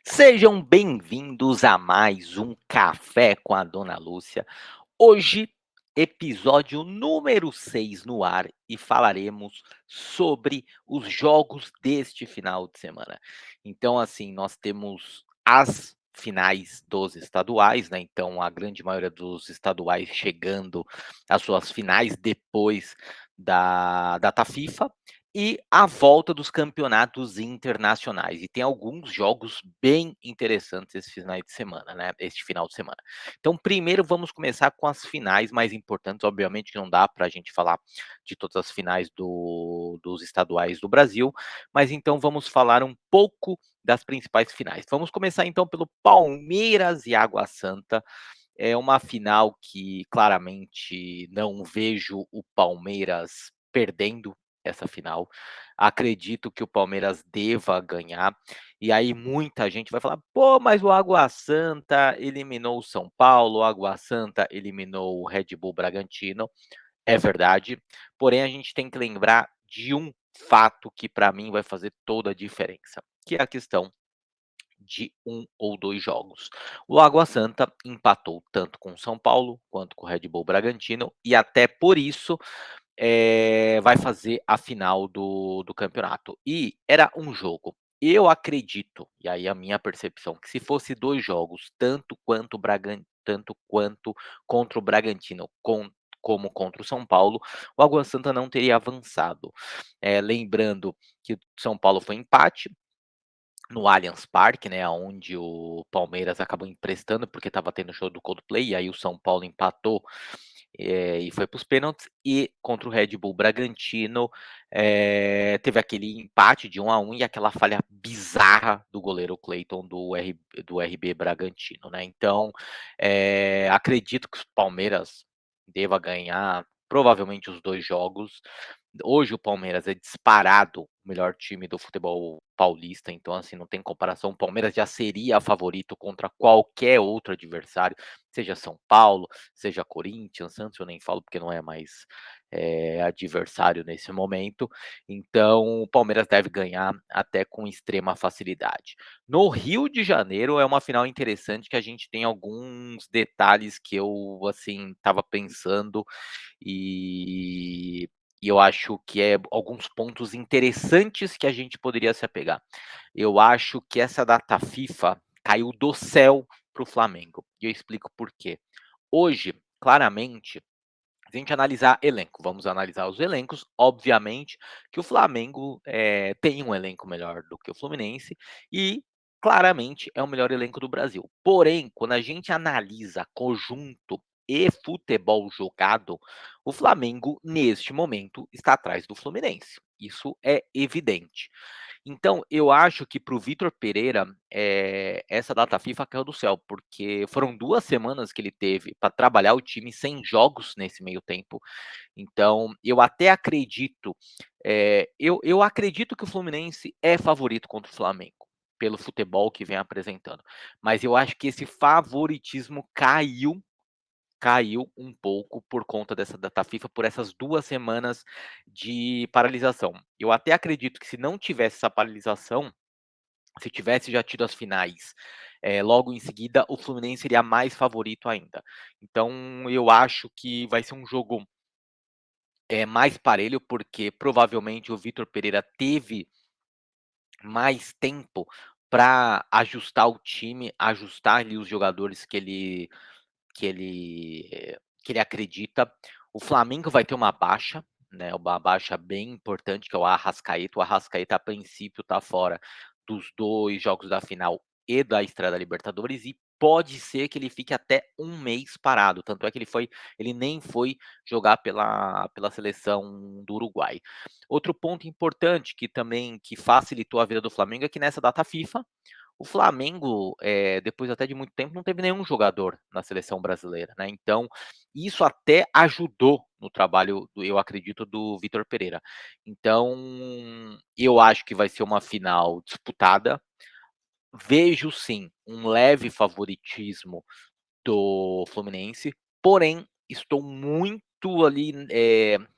Sejam bem-vindos a mais um Café com a Dona Lúcia. Hoje, episódio número 6 no ar e falaremos sobre os jogos deste final de semana. Então, assim, nós temos as finais dos estaduais, né? Então, a grande maioria dos estaduais chegando às suas finais depois da data FIFA e a volta dos campeonatos internacionais. E tem alguns jogos bem interessantes esse final de semana, né? Este final de semana. Então, primeiro vamos começar com as finais mais importantes. Obviamente que não dá para a gente falar de todas as finais dos estaduais do Brasil, mas então vamos falar um pouco das principais finais. Vamos começar então pelo Palmeiras e Água Santa. É uma final que claramente não vejo o Palmeiras perdendo essa final. Acredito que o Palmeiras deva ganhar. E aí muita gente vai falar: "Pô, mas o Água Santa eliminou o São Paulo, o Água Santa eliminou o Red Bull Bragantino". É verdade, porém a gente tem que lembrar de um fato que para mim vai fazer toda a diferença, que é a questão de um ou 2 jogos. O Água Santa empatou tanto com o São Paulo quanto com o Red Bull Bragantino e até por isso, vai fazer a final do campeonato. E era um jogo. Eu acredito, e aí a minha percepção, que se fosse 2 jogos, tanto quanto contra o Bragantino, como contra o São Paulo, o Água Santa não teria avançado. Lembrando que o São Paulo foi empate, no Allianz Parque, né, aonde o Palmeiras acabou emprestando, porque estava tendo show do Coldplay, e aí o São Paulo empatou, e foi para os pênaltis. E contra o Red Bull Bragantino, teve aquele empate de 1-1 e aquela falha bizarra do goleiro Clayton do RB Bragantino, né. Então, acredito que o Palmeiras deva ganhar provavelmente os 2 jogos. Hoje o Palmeiras é disparado o melhor time do futebol paulista, então, assim, não tem comparação. O Palmeiras já seria favorito contra qualquer outro adversário, seja São Paulo, seja Corinthians, Santos eu nem falo porque não é mais, adversário nesse momento. Então o Palmeiras deve ganhar até com extrema facilidade. No Rio de Janeiro é uma final interessante que a gente tem alguns detalhes que eu, assim, estava pensando e eu acho que é alguns pontos interessantes que a gente poderia se apegar. Eu acho que essa data FIFA caiu do céu para o Flamengo, e eu explico por quê. Hoje, claramente, se a gente analisar elenco, vamos analisar os elencos, obviamente que o Flamengo, tem um elenco melhor do que o Fluminense e claramente é o melhor elenco do Brasil. Porém, quando a gente analisa conjunto e futebol jogado, o Flamengo, neste momento, está atrás do Fluminense. Isso é evidente. Então, eu acho que para o Vitor Pereira, essa data FIFA caiu do céu, porque foram 2 semanas que ele teve para trabalhar o time sem jogos nesse meio tempo. Então, eu até acredito, eu acredito que o Fluminense é favorito contra o Flamengo, pelo futebol que vem apresentando. Mas eu acho que esse favoritismo caiu um pouco por conta dessa data FIFA, por essas 2 semanas de paralisação. Eu até acredito que se não tivesse essa paralisação, se tivesse já tido as finais, logo em seguida, o Fluminense seria mais favorito ainda. Então eu acho que vai ser um jogo, mais parelho, porque provavelmente o Vitor Pereira teve mais tempo para ajustar o time, ajustar ali os jogadores que ele acredita. O Flamengo vai ter uma baixa, né, uma baixa bem importante, que é o Arrascaeta. O Arrascaeta, a princípio, está fora dos 2 jogos da final e da estreia da Libertadores e pode ser que ele fique até 1 mês parado, tanto é que ele nem foi jogar pela seleção do Uruguai. Outro ponto importante que facilitou a vida do Flamengo é que nessa data FIFA o Flamengo, depois até de muito tempo, não teve nenhum jogador na seleção brasileira, né, então isso até ajudou no trabalho eu acredito, do Vitor Pereira. Então, eu acho que vai ser uma final disputada. Vejo sim, um leve favoritismo do Fluminense, porém estou muito ali,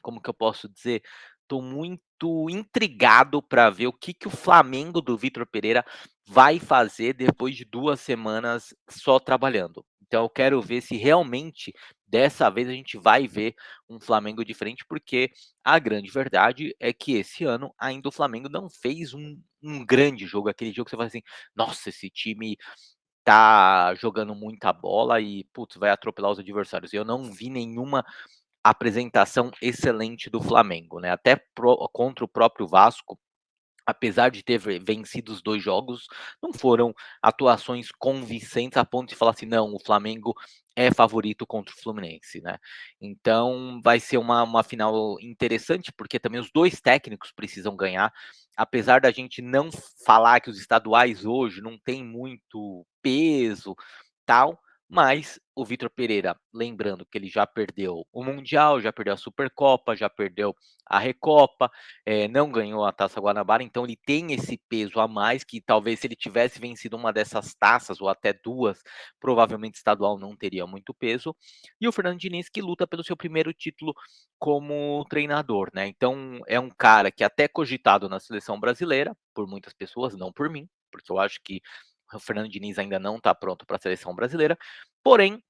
como que eu posso dizer? Estou muito muito intrigado para ver o que que o Flamengo do Vitor Pereira vai fazer depois de 2 semanas só trabalhando. Então eu quero ver se realmente dessa vez a gente vai ver um Flamengo diferente, porque a grande verdade é que esse ano ainda o Flamengo não fez um grande jogo, aquele jogo que você fala assim: "Nossa, esse time tá jogando muita bola e, putz, vai atropelar os adversários". Eu não vi nenhuma apresentação excelente do Flamengo, né, até contra o próprio Vasco, apesar de ter vencido os 2 jogos, não foram atuações convincentes a ponto de falar assim: "Não, o Flamengo é favorito contra o Fluminense", né. Então vai ser uma final interessante, porque também os 2 técnicos precisam ganhar, apesar da gente não falar que os estaduais hoje não tem muito peso, tal, mas o Vitor Pereira, lembrando que ele já perdeu o Mundial, já perdeu a Supercopa, já perdeu a Recopa, não ganhou a Taça Guanabara, então ele tem esse peso a mais que talvez se ele tivesse vencido uma dessas taças ou até 2, provavelmente estadual não teria muito peso. E o Fernando Diniz que luta pelo seu primeiro título como treinador, né, então é um cara que é até cogitado na seleção brasileira, por muitas pessoas, não por mim, porque eu acho que o Fernando Diniz ainda não está pronto para a seleção brasileira, porém,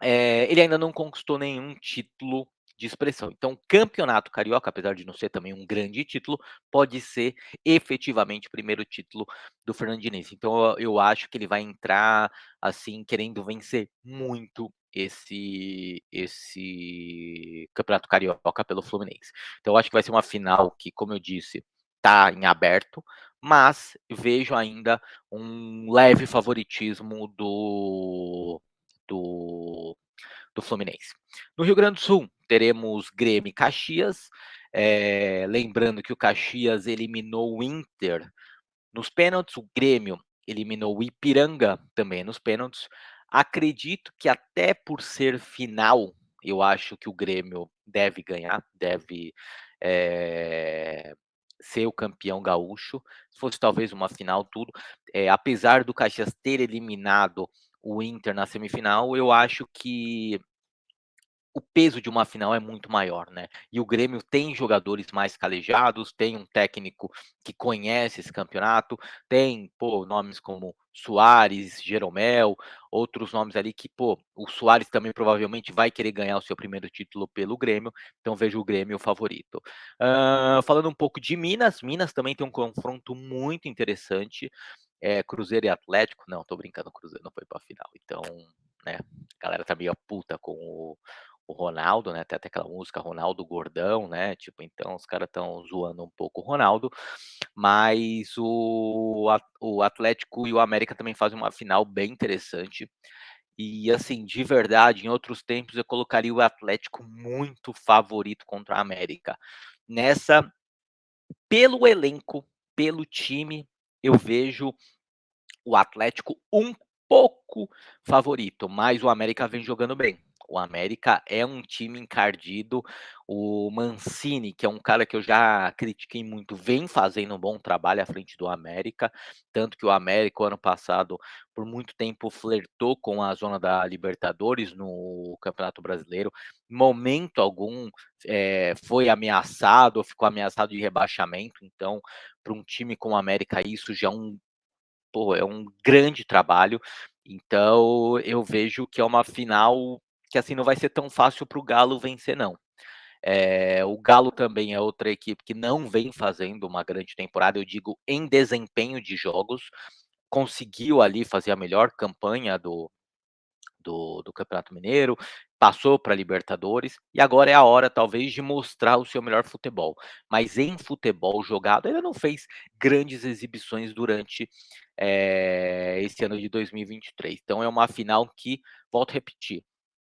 ele ainda não conquistou nenhum título de expressão. Então, o Campeonato Carioca, apesar de não ser também um grande título, pode ser efetivamente o primeiro título do Fernando Diniz. Então, eu acho que ele vai entrar assim querendo vencer muito esse Campeonato Carioca pelo Fluminense. Então, eu acho que vai ser uma final que, como eu disse, está em aberto, mas vejo ainda um leve favoritismo do do Fluminense. No Rio Grande do Sul, teremos Grêmio e Caxias, lembrando que o Caxias eliminou o Inter nos pênaltis, o Grêmio eliminou o Ipiranga também nos pênaltis. Acredito que até por ser final, eu acho que o Grêmio deve ganhar, deve, eh, ser o campeão gaúcho. Se fosse talvez uma final, tudo. Apesar do Caxias ter eliminado o Inter na semifinal, eu acho que o peso de uma final é muito maior, né. E o Grêmio tem jogadores mais calejados, tem um técnico que conhece esse campeonato, tem, pô, nomes como Suárez, Jeromel, outros nomes ali que, pô, o Suárez também provavelmente vai querer ganhar o seu primeiro título pelo Grêmio, então vejo o Grêmio favorito. Falando um pouco de Minas, Minas também tem um confronto muito interessante, Cruzeiro e Atlético, não, tô brincando, o Cruzeiro não foi pra final, então, né, a galera tá meio puta com o Ronaldo, né, tem até aquela música Ronaldo Gordão, né, tipo, então os caras estão zoando um pouco o Ronaldo, mas o Atlético e o América também fazem uma final bem interessante, e assim, de verdade, em outros tempos eu colocaria o Atlético muito favorito contra a América. Nessa, pelo elenco, pelo time, eu vejo o Atlético um pouco favorito, mas o América vem jogando bem. O América é um time encardido, o Mancini, que é um cara que eu já critiquei muito, vem fazendo um bom trabalho à frente do América, tanto que o América, o ano passado, por muito tempo flertou com a zona da Libertadores no Campeonato Brasileiro, em momento algum, foi ameaçado ou ficou ameaçado de rebaixamento, então, para um time como o América isso já é pô, é um grande trabalho, então eu vejo que é uma final que, assim, não vai ser tão fácil para o Galo vencer não. O Galo também é outra equipe que não vem fazendo uma grande temporada, eu digo em desempenho de jogos, conseguiu ali fazer a melhor campanha do Campeonato Mineiro, passou para a Libertadores e agora é a hora talvez de mostrar o seu melhor futebol. Mas em futebol jogado ainda não fez grandes exibições durante, esse ano de 2023. Então é uma final que, volto a repetir,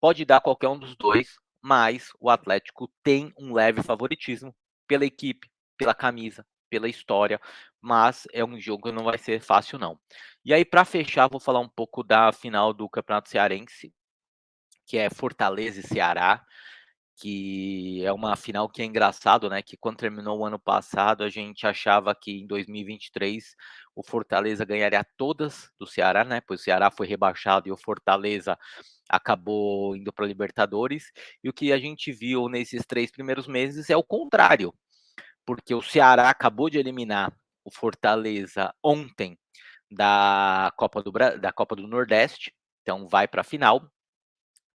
pode dar qualquer um dos 2, mas o Atlético tem um leve favoritismo pela equipe, pela camisa, pela história, mas é um jogo que não vai ser fácil não. E aí, para fechar, vou falar um pouco da final do Campeonato Cearense, que é Fortaleza e Ceará, que é uma final que é engraçado, né, que quando terminou o ano passado, a gente achava que em 2023 o Fortaleza ganharia todas do Ceará, né, pois o Ceará foi rebaixado e o Fortaleza acabou indo para a Libertadores, e o que a gente viu nesses 3 primeiros meses é o contrário. porque o Ceará acabou de eliminar o Fortaleza ontem da Copa do Nordeste, então vai para a final.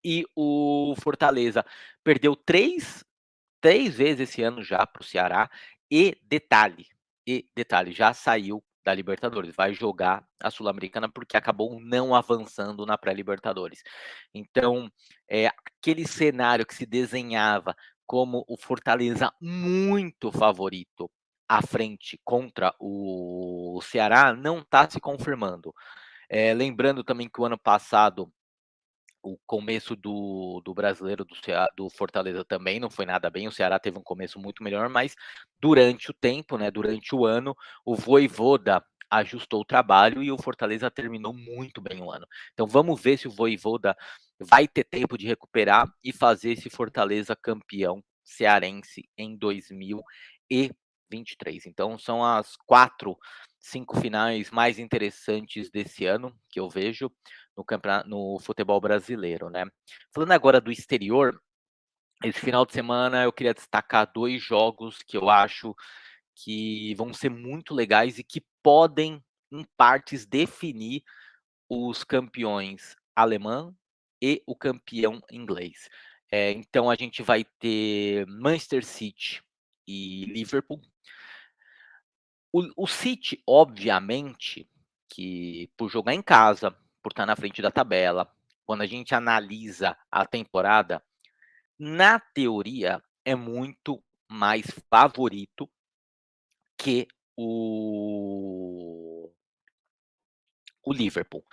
E o Fortaleza perdeu três vezes esse ano já para o Ceará. E detalhe, já saiu da Libertadores, vai jogar a Sul-Americana porque acabou não avançando na pré-Libertadores. Então, aquele cenário que se desenhava como o Fortaleza muito favorito à frente contra o Ceará não está se confirmando. Lembrando também que o ano passado o começo do brasileiro do Fortaleza também não foi nada bem, o Ceará teve um começo muito melhor, mas durante o tempo, né, durante o ano, o Vojvoda ajustou o trabalho e o Fortaleza terminou muito bem o ano. Então vamos ver se o Vojvoda vai ter tempo de recuperar e fazer esse Fortaleza campeão cearense em 2023. Então são as 5 finais mais interessantes desse ano que eu vejo no futebol brasileiro, né. Falando agora do exterior, esse final de semana eu queria destacar 2 jogos que eu acho que vão ser muito legais e que podem, em partes, definir os campeões alemão e o campeão inglês. Então a gente vai ter Manchester City e Liverpool. O City, obviamente, que por jogar em casa, por estar na frente da tabela, quando a gente analisa a temporada, na teoria é muito mais favorito que o o Liverpool.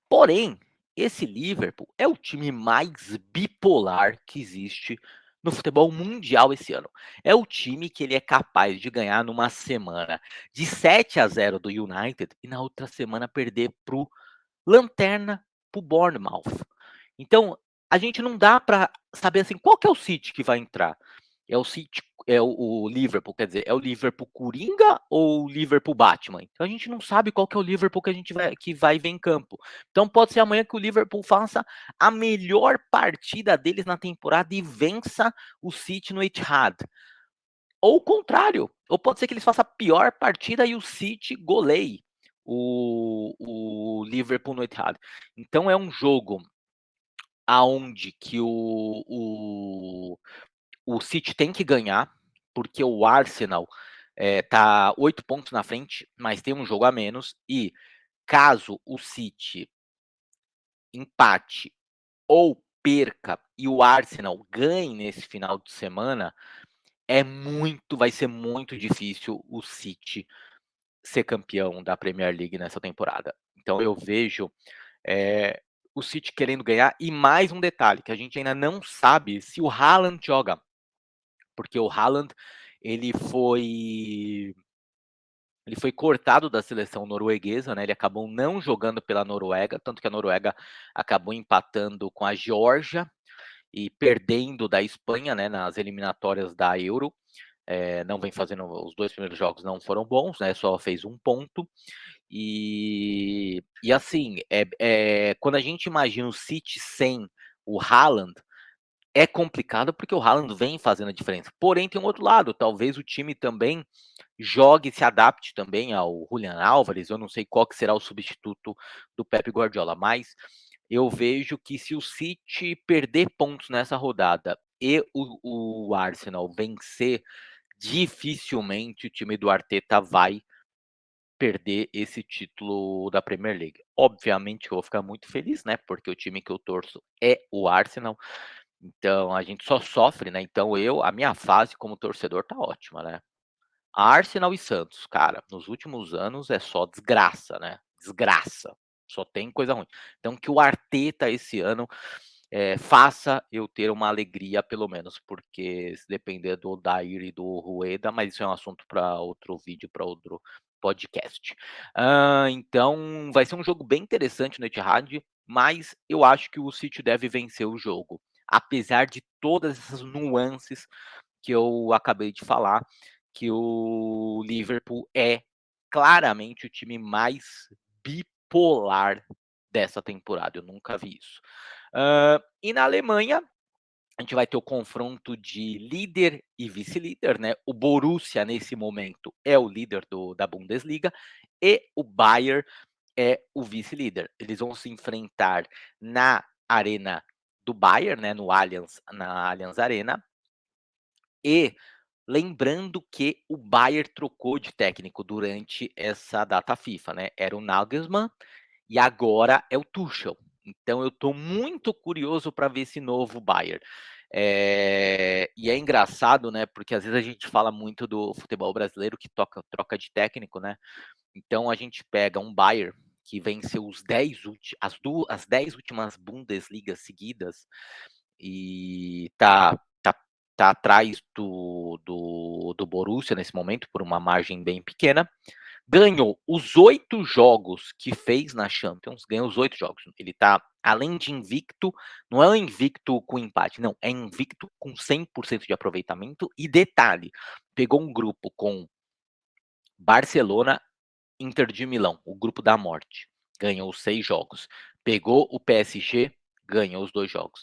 Porém, esse Liverpool é o time mais bipolar que existe no futebol mundial esse ano. É o time que ele é capaz de ganhar numa semana de 7-0 do United e na outra semana perder para o lanterna, para o Bournemouth. Então, a gente não dá para saber assim qual que é o City que vai entrar. É o City, o Liverpool, quer dizer, é o Liverpool Coringa ou o Liverpool Batman? Então a gente não sabe qual que é o Liverpool que vai ver em campo. Então pode ser amanhã que o Liverpool faça a melhor partida deles na temporada e vença o City no Etihad. Ou o contrário, ou pode ser que eles façam a pior partida e o City goleie o Liverpool no Etihad. Então é um jogo aonde que o City tem que ganhar, porque o Arsenal tá 8 pontos na frente, mas tem um jogo a menos. E caso o City empate ou perca e o Arsenal ganhe nesse final de semana, vai ser muito difícil o City ser campeão da Premier League nessa temporada. Então eu vejo o City querendo ganhar. E mais um detalhe, que a gente ainda não sabe se o Haaland joga, porque o Haaland ele foi ele foi cortado da seleção norueguesa, né? Ele acabou não jogando pela Noruega, tanto que a Noruega acabou empatando com a Geórgia e perdendo da Espanha, né, nas eliminatórias da Euro. Não vem fazendo os 2 primeiros jogos não foram bons, né? Só fez 1 ponto. E assim, quando a gente imagina o City sem o Haaland, é complicado porque o Haaland vem fazendo a diferença. Porém, tem um outro lado, talvez o time também jogue, se adapte também ao Julian Álvares. Eu não sei qual que será o substituto do Pep Guardiola, mas eu vejo que se o City perder pontos nessa rodada e o Arsenal vencer, dificilmente o time do Arteta vai perder esse título da Premier League. Obviamente eu vou ficar muito feliz, né, porque o time que eu torço é o Arsenal, então a gente só sofre, né, então a minha fase como torcedor tá ótima, né. Arsenal e Santos, cara, nos últimos anos é só desgraça, né, desgraça, só tem coisa ruim. Então que o Arteta esse ano, faça eu ter uma alegria pelo menos, porque se depender do Odair e do Rueda, mas isso é um assunto para outro vídeo, para outro podcast. Então vai ser um jogo bem interessante no Etihad, mas eu acho que o City deve vencer o jogo, apesar de todas essas nuances que eu acabei de falar, que o Liverpool é claramente o time mais bipolar dessa temporada, eu nunca vi isso. E na Alemanha, A gente vai ter o confronto de líder e vice-líder, né? O Borussia, nesse momento, é o líder da Bundesliga e o Bayern é o vice-líder. Eles vão se enfrentar na arena do Bayern, né? Na Allianz Arena. E lembrando que o Bayern trocou de técnico durante essa data FIFA, né? Era o Nagelsmann e agora é o Tuchel. Então eu estou muito curioso para ver esse novo Bayern. E é engraçado, né? Porque às vezes a gente fala muito do futebol brasileiro que troca de técnico, né? Então a gente pega um Bayern que venceu as 10 últimas Bundesligas seguidas e tá atrás do Borussia nesse momento por uma margem bem pequena. Ganhou os 8 jogos que fez na Champions, ganhou os 8 jogos. Ele tá, além de invicto, não é um invicto com empate, não, é invicto com 100% de aproveitamento. E detalhe, pegou um grupo com Barcelona, Inter de Milão, o grupo da morte, ganhou os 6 jogos. Pegou o PSG, ganhou os 2 jogos.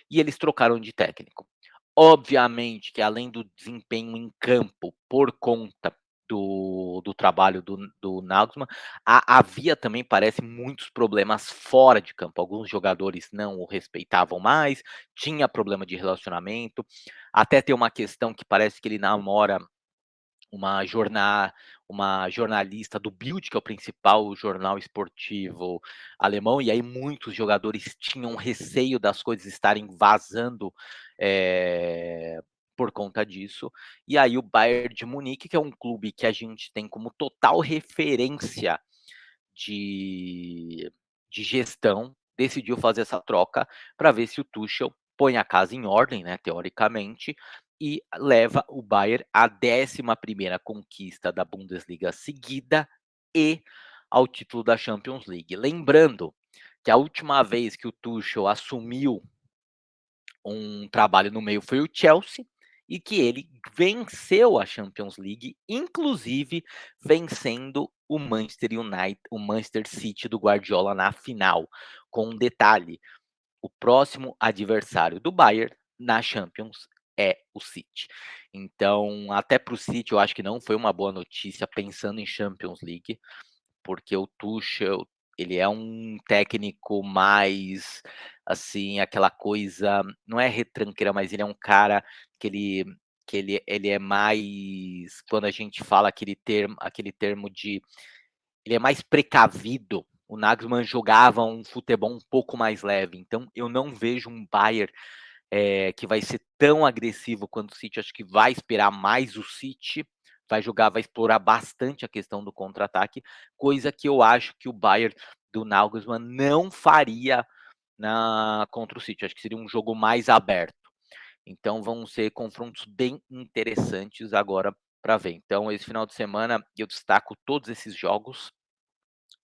E eles trocaram de técnico. Obviamente que além do desempenho em campo, por conta do trabalho do Nagelsmann, havia também, parece, muitos problemas fora de campo. Alguns jogadores não o respeitavam mais, tinha problema de relacionamento, até tem uma questão que parece que ele namora uma jorna uma jornalista do Bild, que é o principal jornal esportivo alemão, e aí muitos jogadores tinham receio das coisas estarem vazando, por conta disso. E aí o Bayern de Munique, que é um clube que a gente tem como total referência de de gestão, decidiu fazer essa troca para ver se o Tuchel põe a casa em ordem, né, teoricamente, e leva o Bayern à 11ª conquista da Bundesliga seguida e ao título da Champions League. Lembrando que a última vez que o Tuchel assumiu um trabalho no meio foi o Chelsea e que ele venceu a Champions League, inclusive vencendo o Manchester City do Guardiola na final. Com um detalhe, o próximo adversário do Bayern na Champions é o City. Então, até para o City, eu acho que não foi uma boa notícia pensando em Champions League, porque o Tuchel, ele é um técnico mais, assim, aquela coisa, não é retranqueira, mas ele é um cara que ele é mais, quando a gente fala aquele termo de, ele é mais precavido. O Nagelsmann jogava um futebol um pouco mais leve, então eu não vejo um Bayern que vai ser tão agressivo quanto o City. Acho que vai esperar mais o City, vai jogar, vai explorar bastante a questão do contra-ataque, coisa que eu acho que o Bayern do Nagelsmann não faria contra o City. Acho que seria um jogo mais aberto. Então vão ser confrontos bem interessantes agora para ver. Então esse final de semana eu destaco todos esses jogos.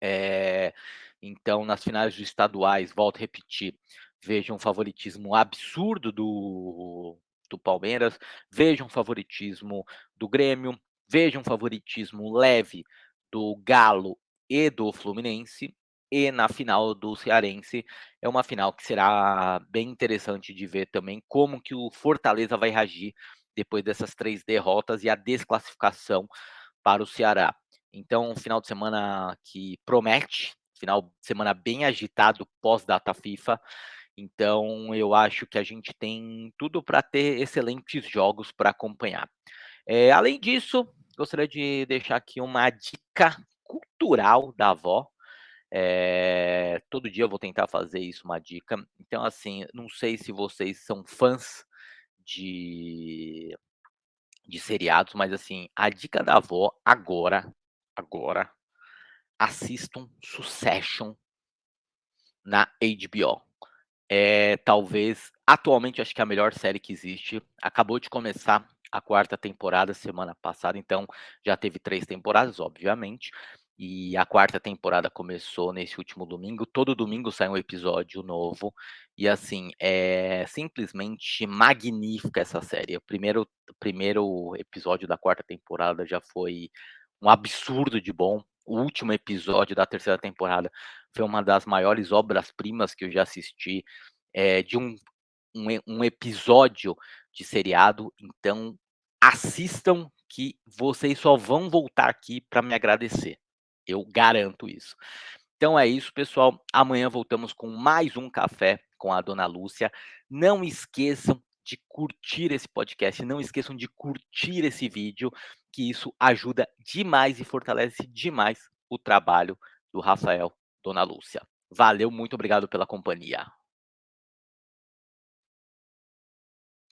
eh, então, nas finais dos estaduais, volto a repetir, vejo um favoritismo absurdo do Palmeiras, vejo um favoritismo do Grêmio, vejo um favoritismo leve do Galo e do Fluminense, e na final do Cearense, é uma final que será bem interessante de ver também como que o Fortaleza vai reagir depois dessas 3 derrotas e a desclassificação para o Ceará. Então, um final de semana que promete, final de semana bem agitado pós-data FIFA. Então, eu acho que a gente tem tudo para ter excelentes jogos para acompanhar. Além disso, gostaria de deixar aqui uma dica cultural da avó. Todo dia eu vou tentar fazer isso, uma dica. Então, assim, não sei se vocês são fãs de de seriados, mas assim, a dica da avó agora, assistam Succession na HBO. É talvez, atualmente, acho que é a melhor série que existe. Acabou de começar a 4ª temporada semana passada, então já teve 3 temporadas, obviamente. E a 4ª temporada começou nesse último domingo. Todo domingo sai um episódio novo. E assim, é simplesmente magnífica essa série. O primeiro episódio da 4ª temporada já foi um absurdo de bom. O último episódio da 3ª temporada foi uma das maiores obras-primas que eu já assisti, de um um episódio de seriado, então assistam que vocês só vão voltar aqui para me agradecer, eu garanto isso. Então é isso, pessoal. Amanhã voltamos com mais um café com a dona Lúcia. Não esqueçam de curtir esse podcast, não esqueçam de curtir esse vídeo, que isso ajuda demais e fortalece demais o trabalho do Rafael, dona Lúcia. Valeu, muito obrigado pela companhia.